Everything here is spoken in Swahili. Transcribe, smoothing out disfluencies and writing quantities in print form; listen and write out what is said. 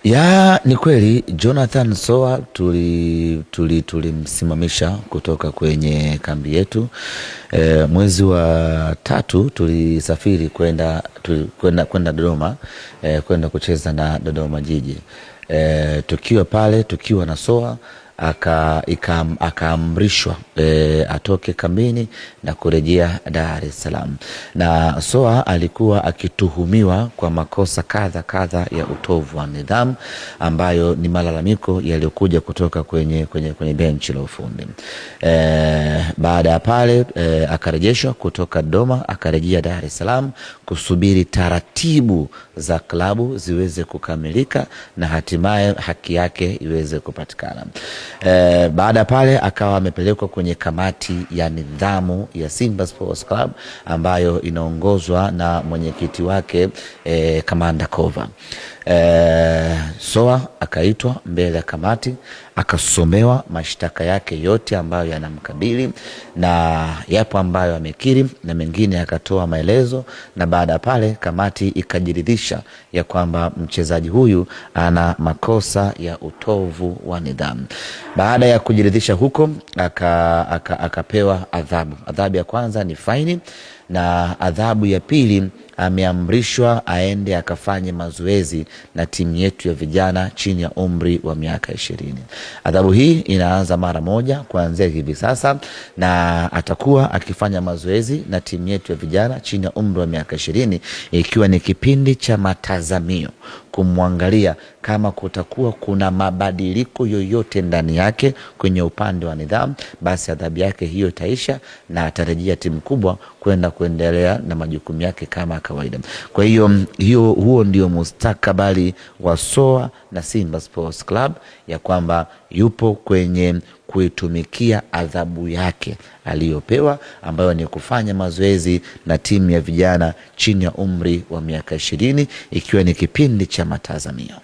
Ya, ni kweli Jonathan Soa tulimsimamisha kutoka kwenye kambi yetu. Mwezi wa 3 tulisafiri kwenda Dodoma, kwenda kucheza na Dodoma Jiji. Tukiwa pale, tukiwa na Soa akaamrishwa atoke kambini na kurejea Dar es Salaam. Na Soa alikuwa akituhumiwa kwa makosa kadha ya utovu wa nidhamu, ambayo ni malalamiko yaliyokuja kutoka kwenye benchi la ufundi. Baada ya pale akarejeshwa kutoka Dodoma, akarejea Dar es Salaam kusubiri taratibu za klabu ziweze kukamilika na hatimaye haki yake iweze kupatikana. Baada pale akawa amepelekwa kwenye kamati ya nidhamu ya Simba Sports Club ambayo inaongozwa na mwenyekiti wake Kamanda Kova. Soa akaitwa mbele ya kamati, akasomewa mashtaka yake yote ambayo yanamkabili, na yapo ambayo amekiri na mengine akatoa maelezo. Na baada pale kamati ikajiridhisha ya kwamba mchezaji huyu ana makosa ya utovu wa nidhamu. Baada ya kujiridhisha huko akapewa adhabu. Adhabu ya kwanza ni faini, na adhabu ya pili ameamrishwa aende akafanye mazoezi na timu yetu ya vijana chini ya umri wa miaka 20. Adhabu hii inaanza mara moja kuanzia hivi sasa, na atakuwa akifanya mazoezi na timu yetu ya vijana chini ya umri wa miaka 20, ikiwa ni kipindi cha matazamio kumwangalia kama kutakuwa kuna mabadiliko yoyote ndani yake kwenye upande wa nidhamu, basi adhabu yake hiyo itaisha na atarejea timu kubwa kuendelea na majukumu yake kama kawaida. Kwa hiyo huo ndio mustakabali wa Soa na Simba Sports Club, ya kwamba yupo kwenye kuitumikia adhabu yake aliyopewa, ambayo ni kufanya mazoezi na timu ya vijana chini ya umri wa miaka 20, ikiwa ni kipindi cha matazamio.